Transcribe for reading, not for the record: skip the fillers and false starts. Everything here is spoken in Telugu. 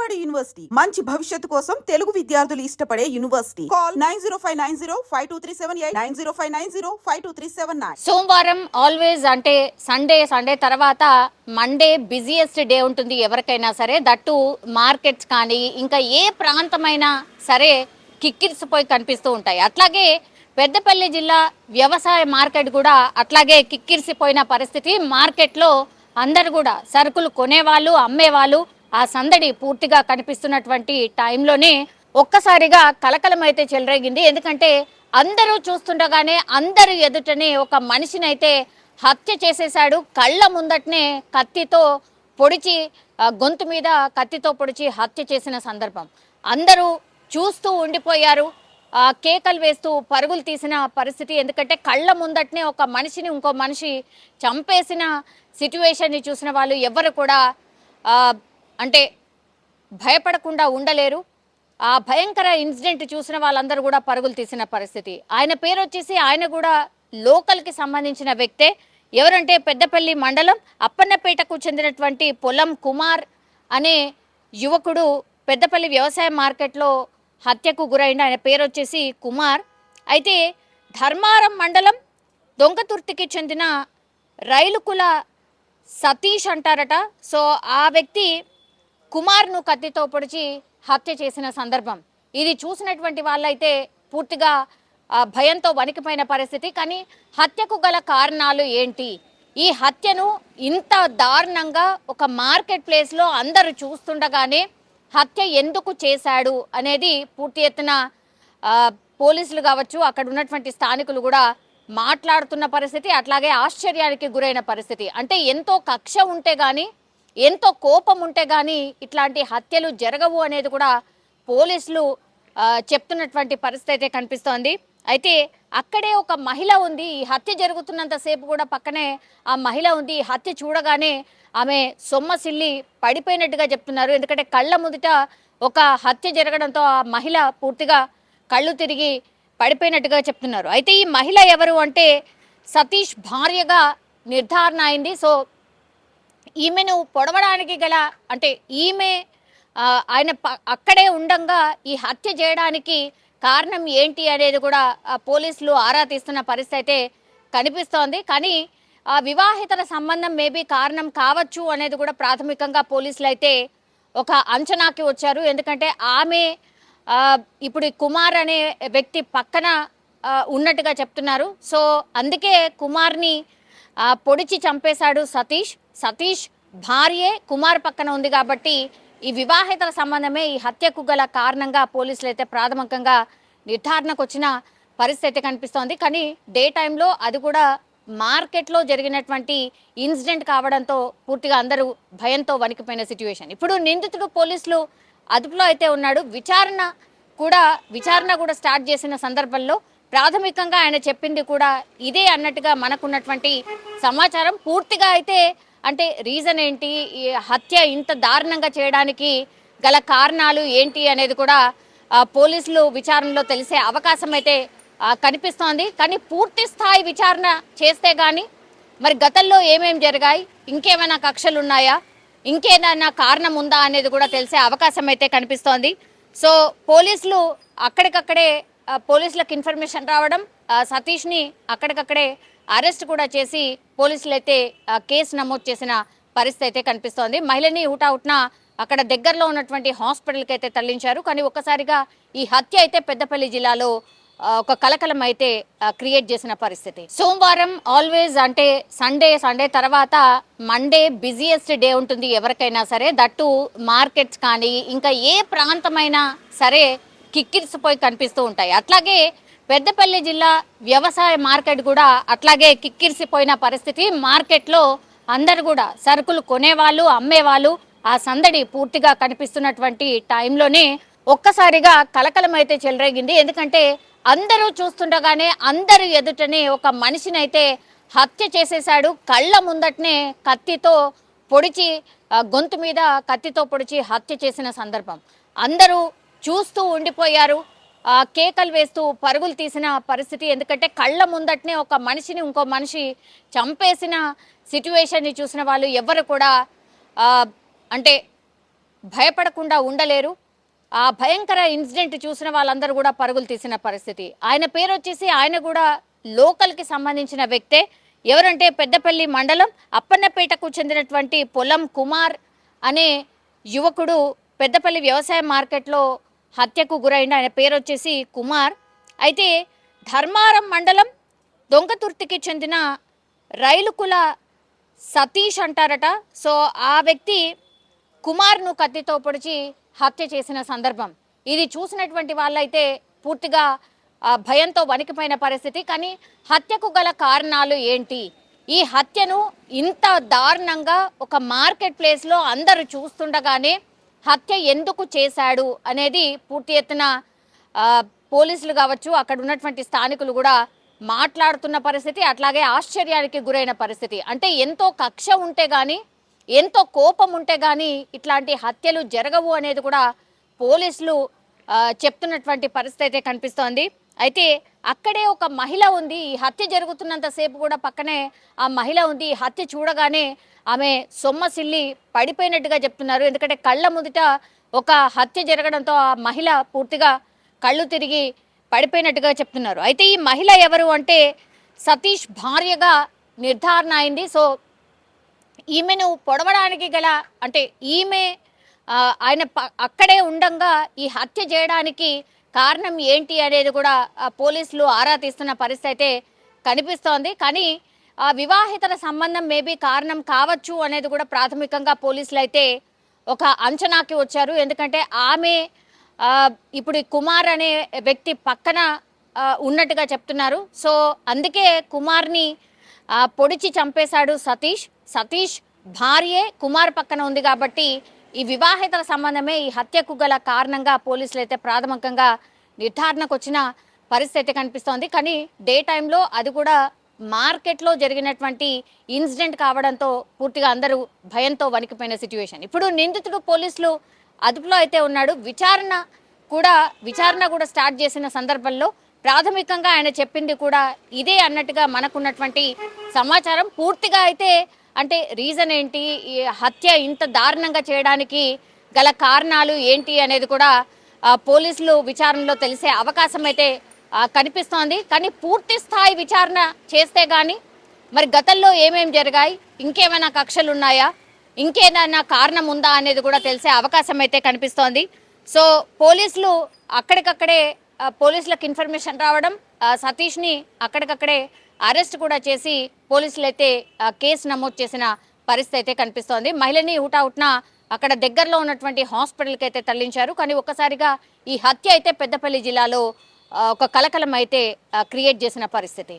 విజయవాడ యూనివర్సిటీ మంచి భవిష్యత్తు కోసం తెలుగు విద్యార్థులు ఇష్టపడే యూనివర్సిటీ. కాల్ 9059052378 9059052379. సోమవారం ఆల్వేస్ అంటే సండే తర్వాత మండే బిజియెస్ట్ డే ఉంటుంది ఎవరికైనా సరే. దట్టు మార్కెట్స్ కానీ ఇంకా ఏ ప్రాంతమైనా సరే కిక్కిరిసిపోయి కనిపిస్తూ ఉంటాయి. అట్లాగే పెద్దపల్లి జిల్లా వ్యవసాయ మార్కెట్ కూడా అట్లాగే కిక్కిరిసిపోయిన పరిస్థితి. మార్కెట్లో అందరు కూడా సరుకులు కొనేవాళ్ళు అమ్మేవాళ్ళు ఆ సందడి పూర్తిగా కనిపిస్తున్నటువంటి టైంలోనే ఒక్కసారిగా కలకలం అయితే చెలరేగింది. ఎందుకంటే అందరూ చూస్తుండగానే అందరు ఎదుటనే ఒక మనిషినైతే హత్య చేసేశాడు. కళ్ళ ముందటనే కత్తితో పొడిచి గొంతు మీద కత్తితో పొడిచి హత్య చేసిన సందర్భం. అందరూ చూస్తూ ఉండిపోయారు, కేకలు వేస్తూ పరుగులు తీసిన పరిస్థితి. ఎందుకంటే కళ్ళ ముందటనే ఒక మనిషిని ఇంకో మనిషి చంపేసిన సిట్యువేషన్ని చూసిన వాళ్ళు ఎవరు కూడా అంటే భయపడకుండా ఉండలేరు. ఆ భయంకర ఇన్సిడెంట్ చూసిన వాళ్ళందరూ కూడా పరుగులు తీసిన పరిస్థితి. ఆయన పేరు వచ్చేసి ఆయన కూడా లోకల్కి సంబంధించిన వ్యక్తే. ఎవరంటే పెద్దపల్లి మండలం అప్పన్నపేటకు చెందినటువంటి పొలం కుమార్ అనే యువకుడు పెద్దపల్లి వ్యవసాయ మార్కెట్లో హత్యకు గురైన. ఆయన పేరు వచ్చేసి కుమార్. అయితే ధర్మారం మండలం దొంగతుర్తికి చెందిన రైలుకుల సతీష్ అంటారట. సో ఆ వ్యక్తి కుమార్ను కత్తితో పొడిచి హత్య చేసిన సందర్భం. ఇది చూసినటువంటి వాళ్ళైతే పూర్తిగా భయంతో వణికిపోయిన పరిస్థితి. కానీ హత్యకు గల కారణాలు ఏంటి, ఈ హత్యను ఇంత దారుణంగా ఒక మార్కెట్ ప్లేస్లో అందరూ చూస్తుండగానే హత్య ఎందుకు చేశాడు అనేది పూర్తి ఎత్తున పోలీసులు కావచ్చు అక్కడ ఉన్నటువంటి స్థానికులు కూడా మాట్లాడుతున్న పరిస్థితి. అట్లాగే ఆశ్చర్యానికి గురైన పరిస్థితి. అంటే ఎంతో కక్ష ఉంటే గాని ఎంతో కోపం ఉంటే గాని ఇట్లాంటి హత్యలు జరగవు అనేది కూడా పోలీసులు చెప్తున్నటువంటి పరిస్థితి అయితే కనిపిస్తోంది. అయితే అక్కడే ఒక మహిళ ఉంది. ఈ హత్య జరుగుతున్నంతసేపు కూడా పక్కనే ఆ మహిళ ఉంది. ఈ హత్య చూడగానే ఆమె సొమ్మసిల్లి పడిపోయినట్టుగా చెప్తున్నారు. ఎందుకంటే కళ్ళ ముందుట ఒక హత్య జరగడంతో ఆ మహిళ పూర్తిగా కళ్ళు తిరిగి పడిపోయినట్టుగా చెప్తున్నారు. అయితే ఈ మహిళ ఎవరు అంటే సతీష్ భార్యగా నిర్ధారణ అయింది. సో ఈమెను పొడవడానికి గల అంటే ఈమె ఆయన అక్కడే ఉండంగా ఈ హత్య చేయడానికి కారణం ఏంటి అనేది కూడా పోలీసులు ఆరా తీస్తున్న పరిస్థితి అయితే కనిపిస్తోంది. కానీ ఆ వివాహితర సంబంధం మేబీ కారణం కావచ్చు అనేది కూడా ప్రాథమికంగా పోలీసులు అయితే ఒక అంచనాకి వచ్చారు. ఎందుకంటే ఆమె ఇప్పుడు కుమార్ అనే వ్యక్తి పక్కన ఉన్నట్టుగా చెప్తున్నారు. సో అందుకే కుమార్ని పొడిచి చంపేశాడు సతీష్ భార్యే కుమార్ పక్కన ఉంది కాబట్టి ఈ వివాహితర సంబంధమే ఈ హత్యకు గల కారణంగా పోలీసులు అయితే ప్రాథమికంగా నిర్ధారణకు వచ్చిన పరిస్థితి కనిపిస్తోంది. కానీ డే టైంలో అది కూడా మార్కెట్లో జరిగినటువంటి ఇన్సిడెంట్ కావడంతో పూర్తిగా అందరూ భయంతో వణికిపోయిన సిచ్యువేషన్. ఇప్పుడు నిందితుడు పోలీసులు అదుపులో అయితే ఉన్నాడు. విచారణ కూడా స్టార్ట్ చేసిన సందర్భంలో ప్రాథమికంగా ఆయన చెప్పింది కూడా ఇదే అన్నట్టుగా మనకున్నటువంటి సమాచారం. పూర్తిగా అయితే అంటే రీజన్ ఏంటి, ఈ హత్య ఇంత దారుణంగా చేయడానికి గల కారణాలు ఏంటి అనేది కూడా పోలీసులు విచారణలో తెలిసే అవకాశం అయితే కనిపిస్తోంది. కానీ పూర్తి స్థాయి విచారణ చేస్తే గాని మరి గతంలో ఏమేం జరిగాయి, ఇంకేమైనా కక్షలు ఉన్నాయా, ఇంకేదైనా కారణం ఉందా అనేది కూడా తెలిసే అవకాశం అయితే కనిపిస్తోంది. సో పోలీసులు అక్కడికక్కడే పోలీసులకు ఇన్ఫర్మేషన్ రావడం, సతీష్ని అక్కడికక్కడే అరెస్ట్ కూడా చేసి పోలీసులు అయితే కేసు నమోదు చేసిన పరిస్థితి అయితే కనిపిస్తోంది. మహిళని హుటాహుటిన అక్కడ దగ్గరలో ఉన్నటువంటి హాస్పిటల్కి అయితే తరలించారు. కానీ ఒక్కసారిగా ఈ హత్య అయితే పెద్దపల్లి జిల్లాలో ఒక కలకలం అయితే క్రియేట్ చేసిన పరిస్థితి. సోమవారం ఆల్వేస్ అంటే సండే తర్వాత మండే బిజియెస్ట్ డే ఉంటుంది ఎవరికైనా సరే. దట్టు మార్కెట్స్ కానీ ఇంకా ఏ ప్రాంతమైనా సరే కిక్కిరిసిపోయి కనిపిస్తూ ఉంటాయి. అట్లాగే పెద్దపల్లి జిల్లా వ్యవసాయ మార్కెట్ కూడా అట్లాగే కిక్కిరిసిపోయిన పరిస్థితి. మార్కెట్లో అందరు కూడా సరుకులు కొనేవాళ్ళు అమ్మేవాళ్ళు ఆ సందడి పూర్తిగా కనిపిస్తున్నటువంటి టైంలోనే ఒక్కసారిగా కలకలం అయితే చెలరేగింది. ఎందుకంటే అందరూ చూస్తుండగానే అందరు ఎదుటనే ఒక మనిషినైతే హత్య చేసేశాడు. కళ్ళ ముందటనే కత్తితో పొడిచి గొంతు మీద కత్తితో పొడిచి హత్య చేసిన సందర్భం. అందరూ చూస్తూ ఉండిపోయారు, కేకలు వేస్తూ పరుగులు తీసిన పరిస్థితి. ఎందుకంటే కళ్ళ ముందటనే ఒక మనిషిని ఇంకో మనిషి చంపేసిన సిట్యువేషన్ని చూసిన వాళ్ళు ఎవరు కూడా అంటే భయపడకుండా ఉండలేరు. ఆ భయంకర ఇన్సిడెంట్ చూసిన వాళ్ళందరూ కూడా పరుగులు తీసిన పరిస్థితి. ఆయన పేరు వచ్చేసి ఆయన కూడా లోకల్కి సంబంధించిన వ్యక్తే. ఎవరంటే పెద్దపల్లి మండలం అప్పన్నపేటకు చెందినటువంటి పొలం కుమార్ అనే యువకుడు పెద్దపల్లి వ్యవసాయ మార్కెట్లో హత్యకు గురైన. ఆయన పేరు వచ్చేసి కుమార్. అయితే ధర్మారం మండలం దొంగతుర్తికి చెందిన రైలుకుల సతీష్ అంటారట. సో ఆ వ్యక్తి కుమార్ను కత్తితో పొడిచి హత్య చేసిన సందర్భం ఇది. చూసినటువంటి వాళ్ళైతే పూర్తిగా భయంతో వణికిపోయిన పరిస్థితి. కానీ హత్యకు గల కారణాలు ఏంటి, ఈ హత్యను ఇంత దారుణంగా ఒక మార్కెట్ ప్లేస్లో అందరూ చూస్తుండగానే హత్య ఎందుకు చేశాడు అనేది పూర్తి ఎత్తున పోలీసులు కావచ్చు, అక్కడ ఉన్నటువంటి స్థానికులు కూడా మాట్లాడుతున్న పరిస్థితి. అట్లాగే ఆశ్చర్యానికి గురైన పరిస్థితి. అంటే ఎంతో కక్ష ఉంటే కానీ, ఎంతో కోపం ఉంటే కానీ ఇట్లాంటి హత్యలు జరగవు అనేది కూడా పోలీసులు చెప్తున్నటువంటి పరిస్థితి అయితే కనిపిస్తోంది. అయితే అక్కడే ఒక మహిళ ఉంది. ఈ హత్య జరుగుతున్నంతసేపు కూడా పక్కనే ఆ మహిళ ఉంది. ఈ హత్య చూడగానే ఆమె సొమ్మసిల్లి పడిపోయినట్టుగా చెప్తున్నారు. ఎందుకంటే కళ్ళ ముందుట ఒక హత్య జరగడంతో ఆ మహిళ పూర్తిగా కళ్ళు తిరిగి పడిపోయినట్టుగా చెప్తున్నారు. అయితే ఈ మహిళ ఎవరు అంటే సతీష్ భార్యగా నిర్ధారణ అయింది. సో ఈమెను పొడవడానికి గల అంటే ఈమె ఆయన అక్కడే ఉండంగా ఈ హత్య చేయడానికి కారణం ఏంటి అనేది కూడా పోలీసులు ఆరా తీస్తున్న పరిస్థితి అయితే కనిపిస్తోంది. కానీ వివాహితర సంబంధం మేబీ కారణం కావచ్చు అనేది కూడా ప్రాథమికంగా పోలీసులు అయితే ఒక అంచనాకి వచ్చారు. ఎందుకంటే ఆమె ఇప్పుడు కుమార్ అనే వ్యక్తి పక్కన ఉన్నట్టుగా చెప్తున్నారు. సో అందుకే కుమార్ని పొడిచి చంపేశాడు సతీష్. సతీష్ భార్యే కుమార్ పక్కన ఉంది కాబట్టి ఈ వివాహితర సంబంధమే ఈ హత్యకు గల కారణంగా పోలీసులు అయితే ప్రాథమికంగా నిర్ధారణకు వచ్చిన పరిస్థితి కనిపిస్తోంది. కానీ డే టైంలో అది కూడా మార్కెట్లో జరిగినటువంటి ఇన్సిడెంట్ కావడంతో పూర్తిగా అందరూ భయంతో వణికిపోయిన సిచ్యువేషన్. ఇప్పుడు నిందితుడు పోలీసులు అదుపులో అయితే ఉన్నాడు. విచారణ కూడా స్టార్ట్ చేసిన సందర్భంలో ప్రాథమికంగా ఆయన చెప్పింది కూడా ఇదే అన్నట్టుగా మనకున్నటువంటి సమాచారం. పూర్తిగా అయితే అంటే రీజన్ ఏంటి, ఈ హత్య ఇంత దారుణంగా చేయడానికి గల కారణాలు ఏంటి అనేది కూడా పోలీసులు విచారణలో తెలిసే అవకాశం అయితే కనిపిస్తోంది. కానీ పూర్తి స్థాయి విచారణ చేస్తే కానీ మరి గతంలో ఏమేమి జరిగాయి, ఇంకేమైనా కక్షలు ఉన్నాయా, ఇంకేదైనా కారణం ఉందా అనేది కూడా తెలిసే అవకాశం అయితే కనిపిస్తోంది. సో పోలీసులు అక్కడికక్కడే పోలీసులకు ఇన్ఫర్మేషన్ రావడం, సతీష్ని అక్కడికక్కడే అరెస్ట్ కూడా చేసి పోలీసులు అయితే కేసు నమోదు చేసిన పరిస్థితి అయితే కనిపిస్తోంది. మహిళని హుటాహుటిన అక్కడ దగ్గరలో ఉన్నటువంటి హాస్పిటల్కి అయితే తరలించారు. కానీ ఒక్కసారిగా ఈ హత్య అయితే పెద్దపల్లి జిల్లాలో ఒక కలకలం అయితే క్రియేట్ చేసిన పరిస్థితి.